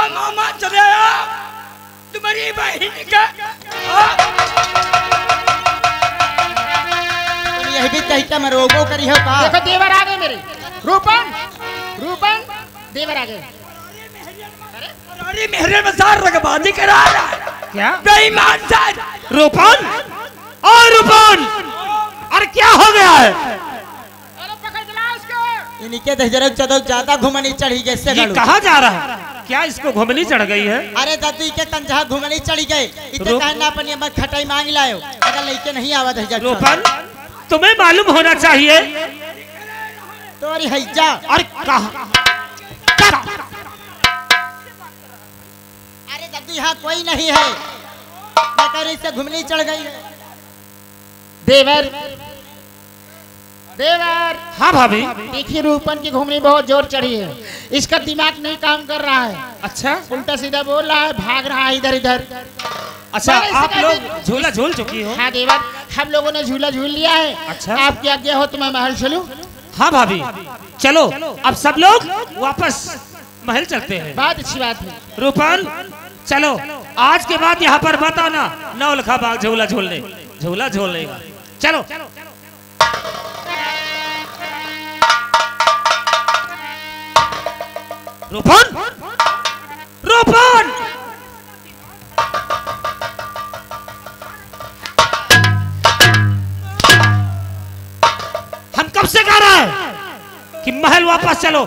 मामा चले आया तुम्हारी बहन का। तुम यही भी कहता मैं रोगो करी हो का। देखो देवर आ गए मेरे। रूपन रूपन देवर आ गए। अरे मेरे मजार रगबाजी करा रहा है क्या बेईमान सा। रूपन और रूपन अरे क्या हो गया है? अरे पकड़ के ला उसको। इनके दहजरक चदो ज्यादा घुमनी चढ़ी गई से ये कहाँ जा रहा है? क्या इसको घुमनी चढ़ गई है? अरे दादू के कंधा घुमनी चढ़ी गए इतने कहना अपनी अम्मा खटाई मांग लायो अगर लेके नहीं आवा दहजर। रूपन तुम्हें मालूम होना चाहिए तोरी हैजा। और कहा अरे दादू यहाँ कोई नहीं है मैं कह रही से घुमनी चढ़ गई है। देवर देवर। हाँ भाभी। देखिए रूपन की घूमनी बहुत जोर चढ़ी है। इसका दिमाग नहीं काम कर रहा है। अच्छा उल्टा सीधा बोल रहा है भाग रहा है इधर इधर। अच्छा आप लोग झूला झूल चुकी हो? हाँ देवर हम लोगों ने झूला झूल लिया है। अच्छा आपकी आज्ञा हो तो मैं महल चलूं? हाँ भाभी चलो अब सब लोग वापस महल चलते हैं। बहुत अच्छी बात है। रूपन चलो आज के बाद यहाँ पर मत आना नौलखा बाग झूला झूलने चलो। रूपन रूपन हम कब से कह रहे हैं कि महल वापस चलो।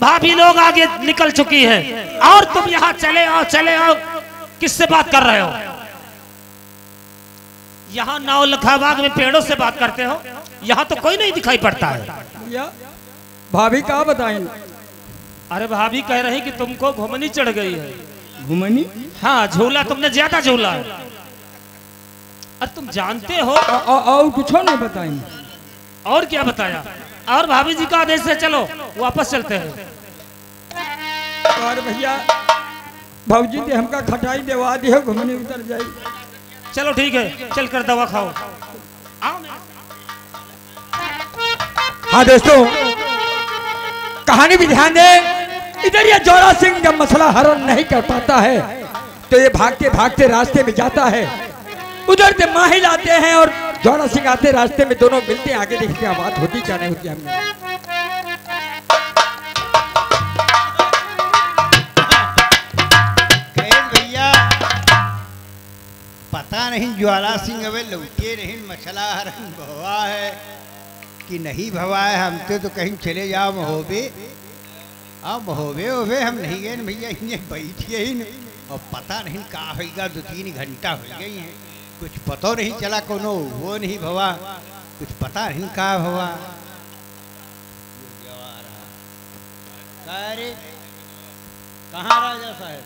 भाभी लोग आगे निकल चुकी है और तुम यहाँ चले आओ किससे बात कर रहे हो? यहाँ नौलखा बाग में पेड़ों से बात करते हो। यहाँ तो कोई नहीं दिखाई पड़ता है। भैया भाभी क्या बताएं? अरे भाभी कह रही कि तुमको घुमनी चढ़ गई है। घुमनी? हाँ झूला तुमने ज्यादा झूला है। अरे तुम जानते हो और कुछ नहीं बताएं? और क्या बताया? और भाभी जी का आदेश से चलो वापस चलते हैं। और भैया भाजी ने हमका खटाई देवा दी है घुमनी उतर जाए। चलो ठीक है चलकर दवा खाओ। आओ हाँ दोस्तों कहानी भी ध्यान दे। इधर ये जोरा सिंह जब मसला हल नहीं कर पाता है तो ये भागते भागते रास्ते में जाता है। उधर से माहिल आते हैं और जोरा सिंह आते रास्ते में दोनों मिलते हैं। आगे देखते हैं बात होती क्या नहीं होती। हमने भैया पता नहीं ज्वाला सिंह अवे लौटे नहीं मसला हरण भवा है कि नहीं भवा है। हम तो कहीं चले जाओ महोबे। अब महोबे होबे हम नहीं गए भैया इन्हें बैठिए ही और पता नहीं कहा होगा 2-3 घंटा हो गई है। कुछ पता नहीं चला कोनो वो नहीं भवा कुछ पता नहीं कहा भवा। अरे कहाँ राजा साहब?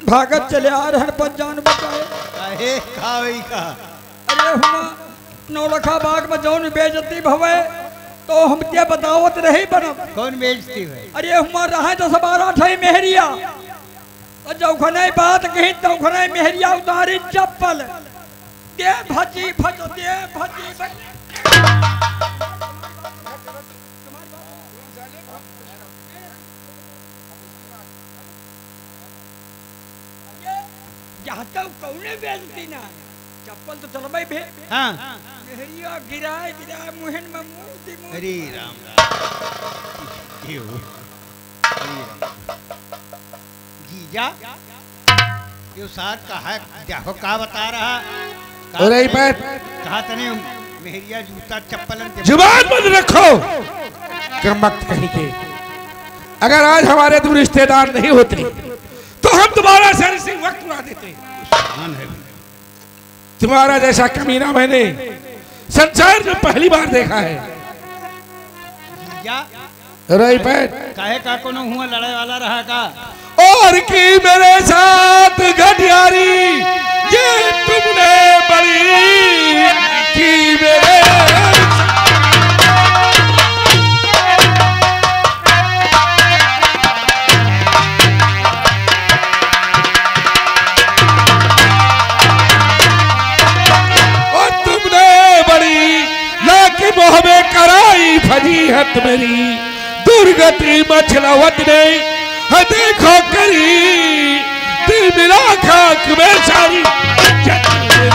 भागत चले आ रहे पर जान बचाए। अरे का अरे हुआ नौलखा बाग में जौन बेइज्जती भवे तो हम क्या बतावत रही बनब। कौन बेइज्जती है? अरे हुआ रहा 10-12 ठई मेहरिया और जौखने बात कही तौखने मेहरिया उतारी चप्पल दे भजी भज दे भजी भज। जाता कौने बेइज्जती ना चप्पल तो चलबई भे। हाँ मेहरिया गिराए मुहन में मूर्ति। अरे राम जीजा यो साथ कहा देखो का बता रहा। अरे कहा तने मेहरिया जूता चप्पल जुबान बंद रखो कमबख्त कहीं के। अगर आज हमारे तुम रिश्तेदार नहीं होते तो हम तुम्हारा सर से वक्त उड़ा देते। तुम्हारा जैसा कमीना मैंने संसार में पहली बार देखा है। काहे का कोनो हुआ लड़ाई वाला रहा का? और की मेरे साथ घटियारी ये तुमने बड़ी की मेरे में कराई फजीहत मेरी दुर्गति मछलावत ने देखो करी मुल्क में सारी इज्जत मेरी।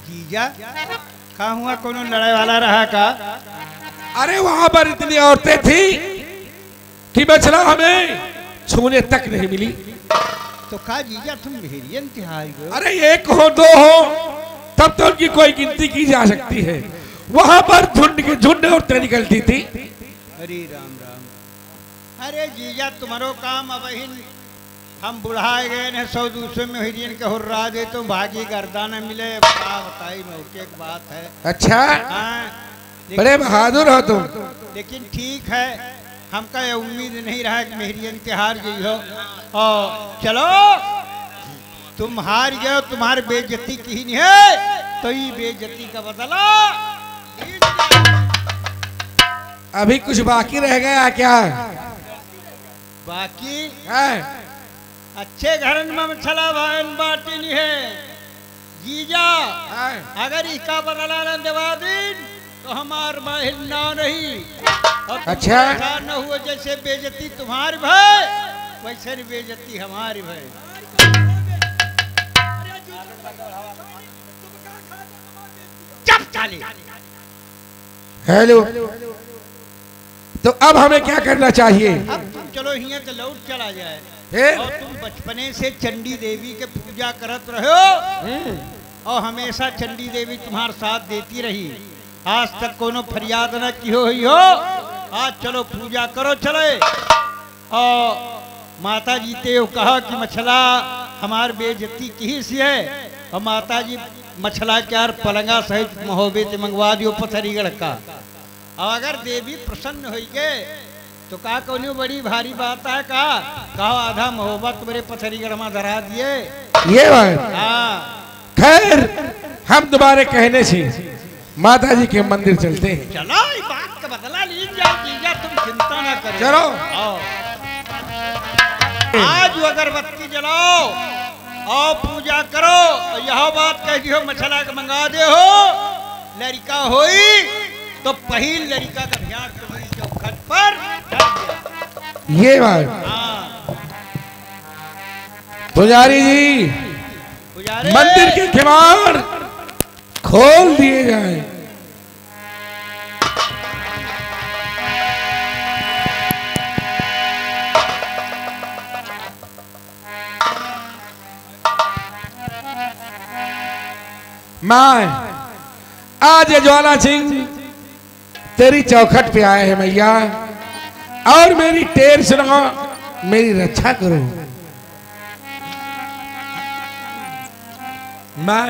जीजा कहा हुआ कोनो लड़ाई वाला रहा का? अरे वहां पर इतनी औरतें थी कि मछला हमें छूने तक नहीं मिली। तो कहा जीजा तुम मेहरियन तिहार गए? अरे एक हो दो हो तब तो उनकी कोई गिनती की जा सकती है। वहां पर झुंड की झुंड औरतें निकलती थी। अरे राम राम। अरे जीजा तुम्हारो काम अब हम बुढ़ाए गए ने 100-200 में हिरियन के हुर्रा दे तो भागी गर्दा न मिले। क्या बताई मौके की बात है। अच्छा हाँ, बड़े बहादुर हो तुम। लेकिन ठीक है, हमका ये उम्मीद नहीं रहा कि मेहरियन तिहार गई हो। और चलो तुम हार गए हो, तुम्हारी बेइज्जती की नहीं है तो ये बेइज्जती का बदला। अभी कुछ बाकी रह गया क्या? बाकी है? अच्छे घर में मछला भान बाटी नहीं है जीजा। है? अगर इसका बदला न दवा दिन तो हमार महल ना नहीं। और अच्छा। ऐसा न हुआ जैसे बेइज्जती तुम्हारी भाई वैसे बेइज्जती हमारी भाई। चुप चाली। हेलो, तो अब हमें क्या करना चाहिए? अब तुम चलो यहाँ से लौट चला जाए। ए? और तुम बचपने से चंडी देवी के पूजा करत रहो और हमेशा चंडी देवी तुम्हारे साथ देती रही। आज तक कोनो फरियाद न की हो। आज चलो पूजा करो चले। और माता जी ते कहा कि मछला हमार बेइज्जती की सी है। और माता जी मछला के यार पलंगा सहित महोबे ते मंगवा दियो पथरीगढ़ का। और अगर देवी प्रसन्न हो गए तो का कोनो बड़ी भारी बात है का? कहो आधा मोहब्बत मेरे पथरीगढ़ में धरा दिए। ये बात। हाँ खैर, हम तुम्हारे कहने से माता जी के मंदिर चलते हैं। चलो इस बात का बदला लीजिए जीजा, तुम चिंता ना करो। चलो। आओ। आज अगरबत्ती जलाओ और पूजा करो। और यह बात कह दियो मछला के मंगा दे हो। लड़का होई तो पहली लड़का का ध्यान तुम्हारी चौखट पर। ये बात। हाँ पुजारी जी, पुजारी मंदिर के किवाड़ खोल दिए जाएं। मैं आज ये ज्वाला सिंह तेरी चौखट पे आए हैं मैया, और मेरी टेर सुनो, मेरी रक्षा करो। मैं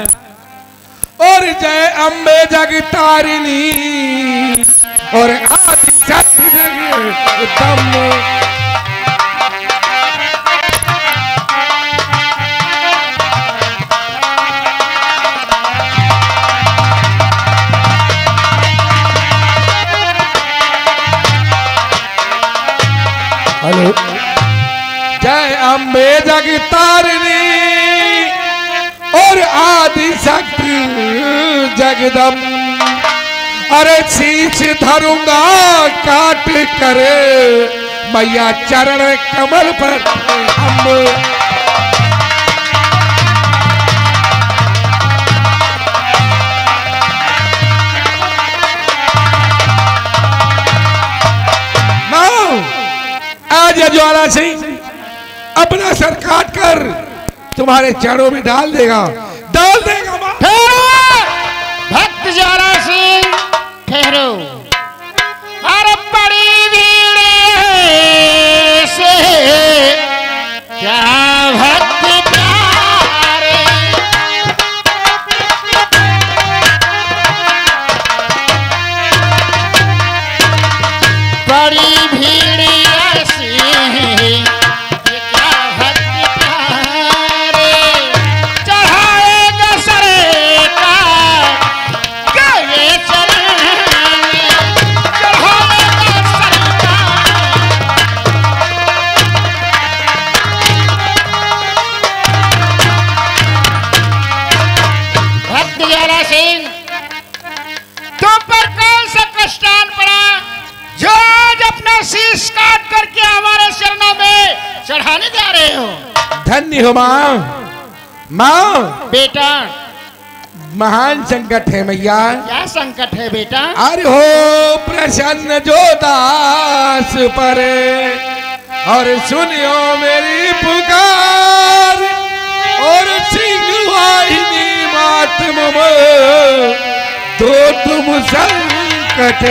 और जय अम्बे जगतारिणी और आदि शक्ति जगदम्ब। हेलो, जय अम्बे जगतारिणी और आदि शक्ति जगदम्ब। अरे शीश धरूंगा काट कर मैया चरण कमल पर हम। आज ज्वाला सिंह अपना सर काट कर तुम्हारे चरणों में डाल देगा। भक्त ज्वाला सिंह ठहरो। अरे बड़ी भीड़ से क्या भक्त प्यारे, बड़ी भीड़ ऐसी ये क्या भक्त प्यारे। चढ़ाए चढ़ाने जा रहे हो? धन्य हो माँ। माँ बेटा महान संकट है मैया। क्या संकट है बेटा? अरे हो प्रसन्न जो दास पर और सुनियो मेरी पुकार और सिंह वाहिनी मातम तो तुम संकट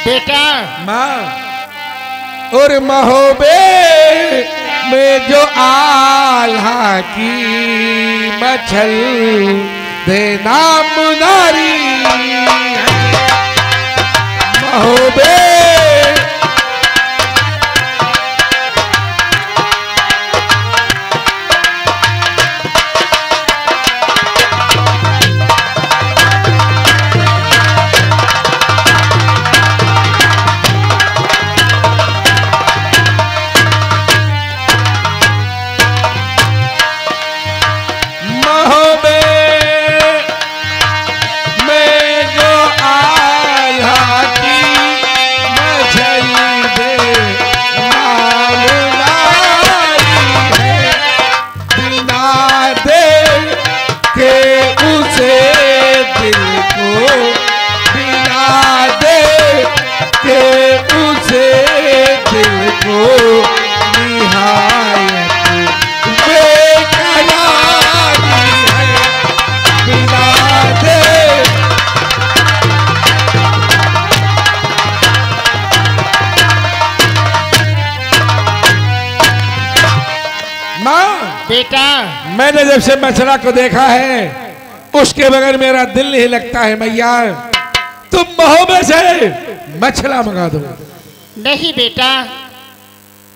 बेटा माँ और महोबे में जो आल्हा की मछल देना मुनारी महोबे बेटा मैंने जब से मछला को देखा है उसके बगैर मेरा दिल नहीं लगता है मैया। तुम महोबे से मछला मंगा दो। नहीं बेटा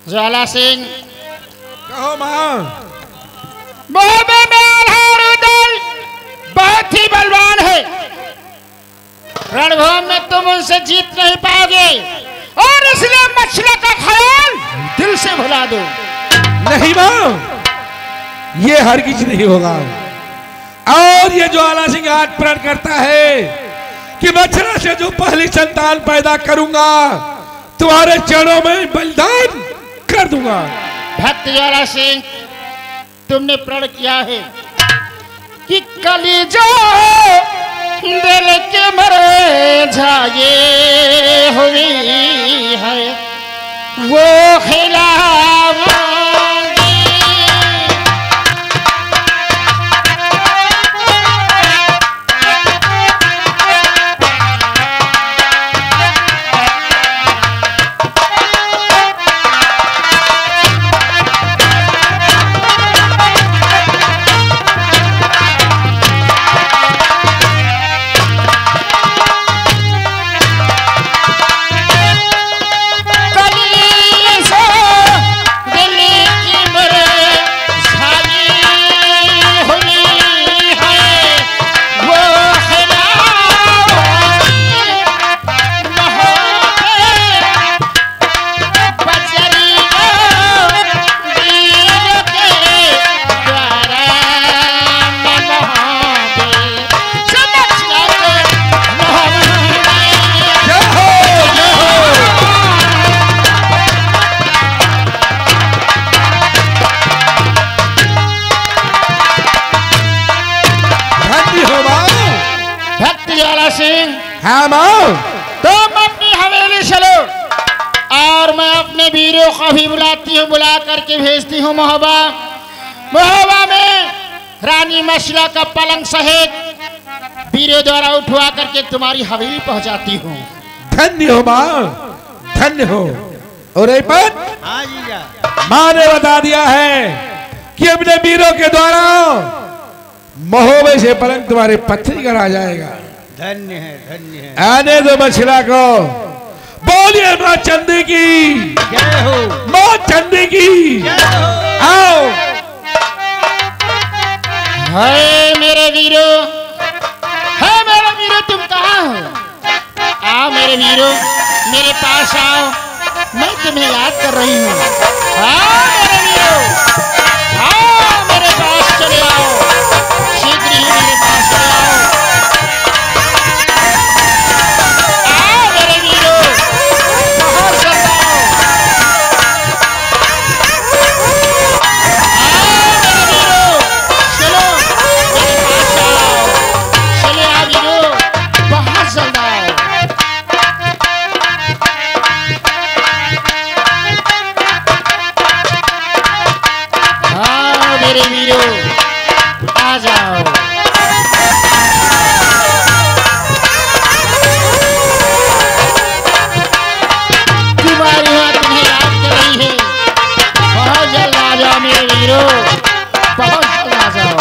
ज्वाला सिंह, कहो माँ। महोबे में आल्हा दल बहुत ही बलवान है। रणभूमि में तुम उनसे जीत नहीं पाओगे और इसलिए मछला का ख्याल दिल से भुला दो। नहीं माँ, ये हरगिज नहीं होगा। और ये ज्वाला सिंह आज प्रण करता है कि मछला से जो पहली संतान पैदा करूंगा तुम्हारे चरणों में बलिदान कर दूंगा। भक्त ज्वाला सिंह, तुमने प्रण किया है कि कलीजो दिल के मरे जाए हुई है वो खिलाऊंगी। हाँ माँ, तुम अपनी हवेली चलो और मैं अपने वीरों को भी बुलाती हूँ, बुला करके भेजती हूँ महोबा। महोबा में रानी मछला का पलंग सहित वीरों द्वारा उठवा करके तुम्हारी हवेली पहुँचाती हूँ। धन्य हो माँ, धन्य हो। और एक बात हाँ जीजा, माँ ने बता दिया है कि अपने वीरों के द्वारा महोबे से पलंग तुम्हारे पत्थरी कर आ जाएगा। धन्य है, धन्य है। आने दो मछला को। बोलिए माँ चंदी की जय हो, माँ चंदी की। जय हो। आओ। हाय मेरे वीरों, हाय मेरे वीरों, तुम कहाँ हो? आओ मेरे वीरों, मेरे पास आओ, मैं तुम्हें याद कर रही हूँ। आओ मेरे वीरों, आओ मेरे पास चले आओ, शीघ्र ही मेरे पास चले आओ। आओ मेरे वीरों, वीरो, बहुत जल्द आ जाओ।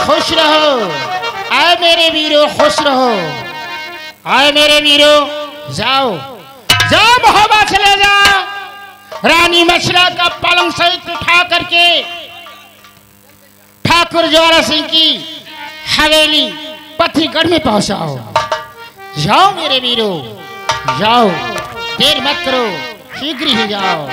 खुश रहो, आए मेरे वीरों, खुश रहो, आए मेरे वीरों। जाओ जाओ महोबा चले जाओ। रानी मछला का पलंग सहित उठा करके ठाकुर ज्वाला सिंह की हवेली पत्थरीगढ़ में पहुंचाओ। जाओ मेरे वीरों, जाओ, देर मत करो, शीघ्र ही जाओ।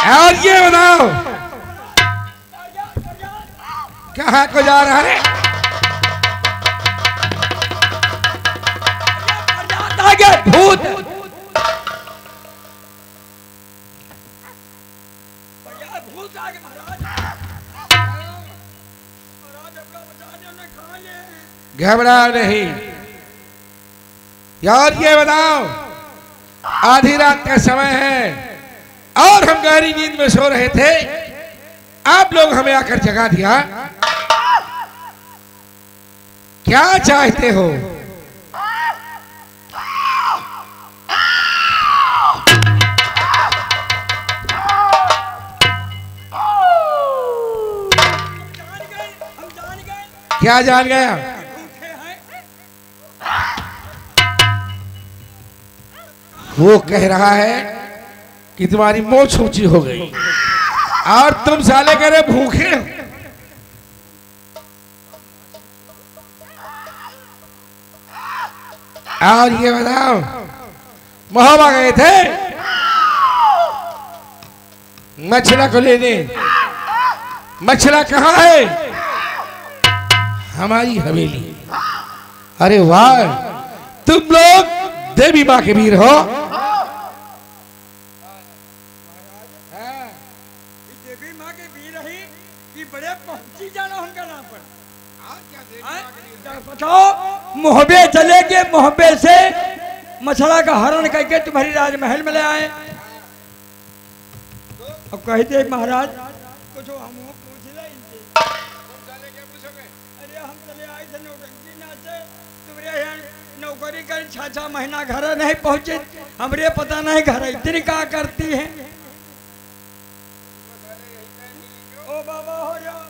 और ये बताओ कहाँ को जा रहा है? आगे भूत भूत आगे महाराज अपना बचाने उन्हें खा ले। घबरा नहीं। और ये बताओ आधी रात का समय है और हम गहरी नींद में सो रहे थे, आप लोग हमें आकर जगा दिया। क्या चाहते हो? क्या जान गया? वो कह रहा है कि तुम्हारी मोच ऊंची हो गई और तुम साले कह रहे भूखे हो। और ये बताओ महोबा गए थे मछला को लेने। मछला कहाँ है? हमारी हवेली। अरे वाह, तुम लोग देवी माँ के वीर हो। देवी माँ के वीर ही कि बड़े पहुंची जाना उनका नाम पर। बताओ मोहबे चले के मोहबे से मछला का हरण करके तुम्हारी राजमहल में ले आए। अब कहते महाराज कुछ हम पूछ ले इनसे। अरे हम चले आए थे नौटंकी नाचे, तुम्हारे यहाँ नौकरी कर 6-6 महीना घर नहीं पहुंचे, हमरे पता नहीं घर इतनी क्या करती है। ओ बाबा हो जाओ।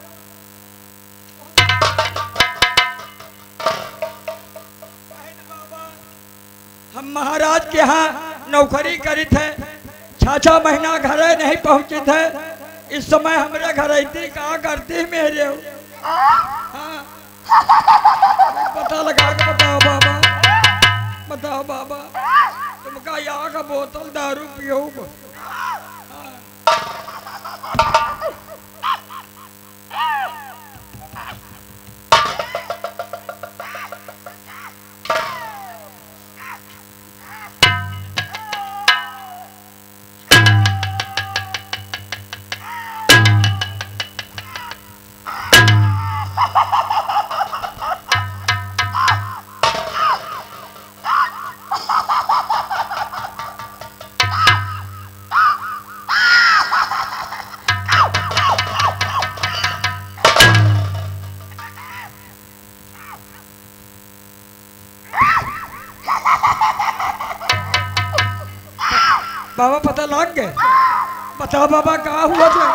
हम महाराज के यहाँ नौकरी करी थे, 6-6 महीना घर नहीं पहुंचे थे। इस समय हमारे घर इतनी कहा करती मेरे हो। हाँ। पता लगा के बताओ बाबा, बताओ बाबा तुमका यहाँ का बोतल दारू पियो। बाबा पता लग गए? बताओ बाबा कहा हुआ था,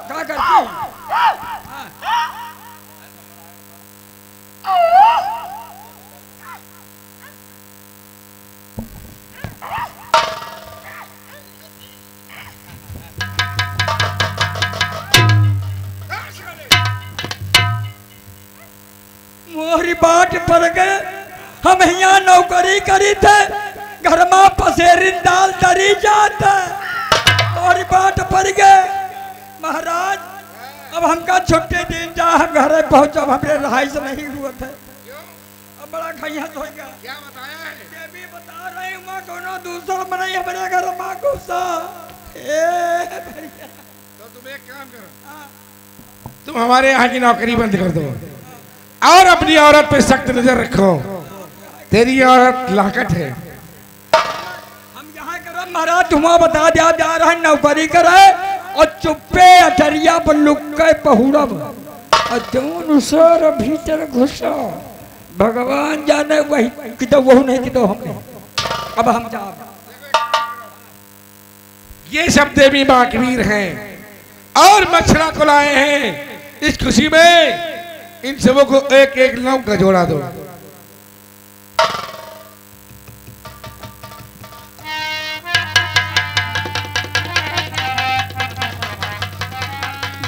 क्या करती है? मोहरी बाट पर गए, हम यहाँ नौकरी करी थे, घर में पसेरी दाल तरी जाता और बाट पर गए। महाराज अब हमका छुट्टी दिन जा, हम घर पहुंचब, हमरे रहाइश नहीं हुआ थे। अब बड़ा खैहत हो गया। क्या बताया है? ये भी बता रही हूँ कोनो दूसरा बनाई हमारे घर में गुस्सा। तो तुम एक काम करो, तुम हमारे यहाँ की नौकरी बंद कर दो और अपनी औरत पे सख्त नजर रखो। तेरी औरत लाकट है। महाराज तुम्हें बता दिया जा रहा है नौकरी करे और चुप्पे अटरिया पर लुक के पहुड़ब और दोनों सर भीतर घुसा। भगवान जाने वही कि तो वो नहीं कि तो हमने। अब हम जा, ये सब देवी माँ के वीर हैं और मछला को लाए हैं। इस खुशी में इन सबों को एक एक लौंग का जोड़ा दो।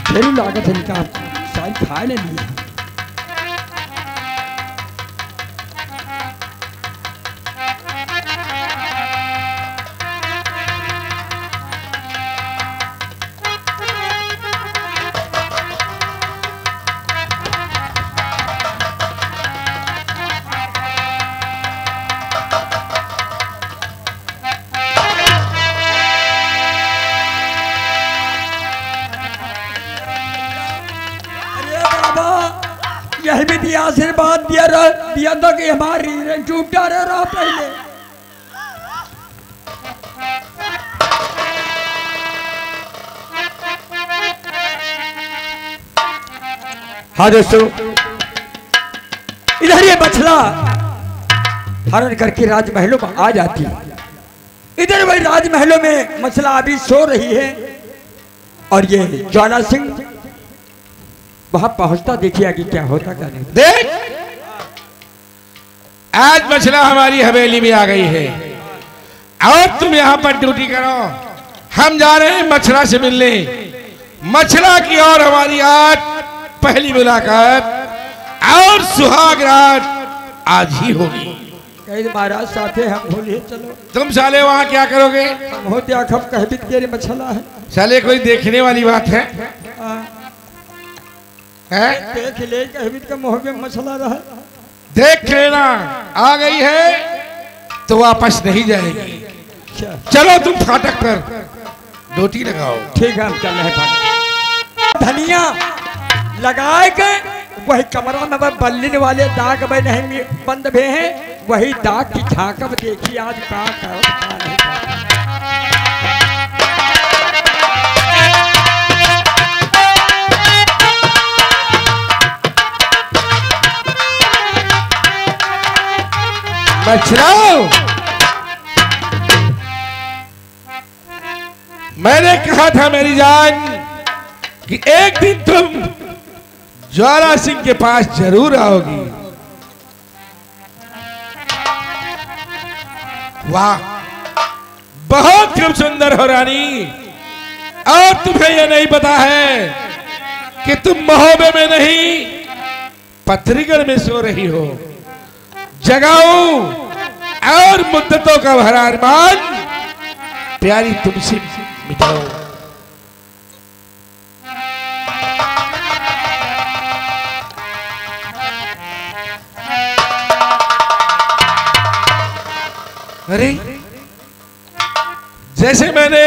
फिर लागत है इनका शायद खा ले लिया। दिया था कि हमारी चुप जा रहा पहले। हाँ दोस्तों, इधर ये बछला हरण करके राजमहलों में आ जाती है। इधर वही राजमहलों में मछला अभी सो रही है और ये ज्वाला सिंह वहां पहुंचता। देखिए आगे क्या होता क्या नहीं। देख, आज मछला हमारी हवेली में आ गई है और तुम यहाँ पर ड्यूटी करो। हम जा रहे हैं मछला से मिलने। मछला की और हमारी आज पहली मुलाकात और सुहाग रात आज ही होगी। कहीं महाराज साथे हम बोलिए चलो। तुम साले वहाँ क्या करोगे? हम होते आखब कह भी तेरे मछला है। साले कोई देखने वाली बात है? देख ले कह भी का मोह में मछला रहा। देख लेना, आ गई है तो वापस नहीं जाएगी। चलो तुम फाटक पर ड्यूटी लगाओ। ठीक है, हम चल रहे फाटक। धनिया लगाए के वही कमरा में वह बल्लिन वाले दाग में नहीं बंद भे हैं। वही दाग की झांकब देखी आज का नहीं। मछला, मैंने कहा था मेरी जान कि एक दिन तुम ज्वाला सिंह के पास जरूर आओगी। वाह, बहुत खूब सुंदर हो रानी। और तुम्हें यह नहीं पता है कि तुम महोबे में नहीं पत्थरीगढ़ में सो रही हो। जगाऊं और मुद्दतों का भरा अरमान प्यारी तुमसे मिटाओ। अरे, जैसे मैंने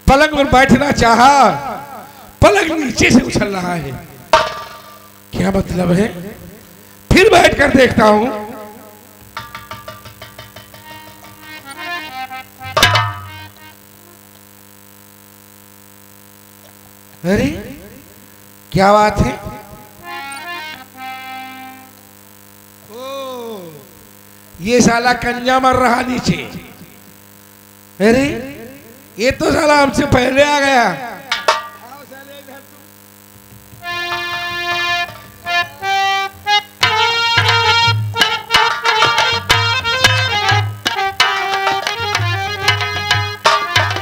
पलंग पर बैठना चाहा, पलंग नीचे से उछल रहा है। क्या मतलब है? फिर बैठकर देखता हूं। अरे, क्या बात है? ये साला कंजा मर रहा नीचे। अरे, ये तो साला हमसे पहले आ गया।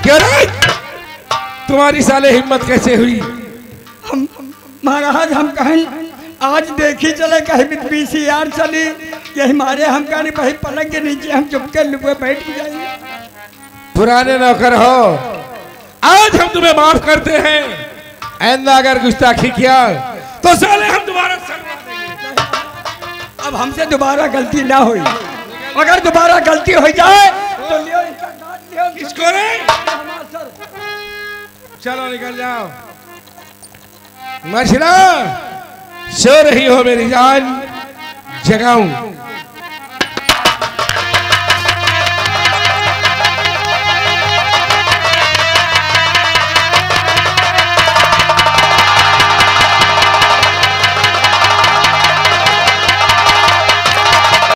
क्या रे? तुम्हारी साले हिम्मत कैसे हुई? हम महाराज हम कहें आज देखी चले कहीं भी पीसीआर चली। ये हमारे हम कहें भाई पलंग के नीचे हम चुपके लुके बैठ जाएंगे। पुराने नौकर हो, आज हम तुम्हें माफ करते हैं। आइंदा अगर गुस्ताखी किया तो साले हम दोबारा शर्मा देंगे। अब हमसे दोबारा गलती ना हुई। अगर दोबारा गलती हो जाए तो लियो इसका काट लियो। किसको रे? चलो निकल जाओ। मछला, सो रही हो मेरी जान? जगाऊं?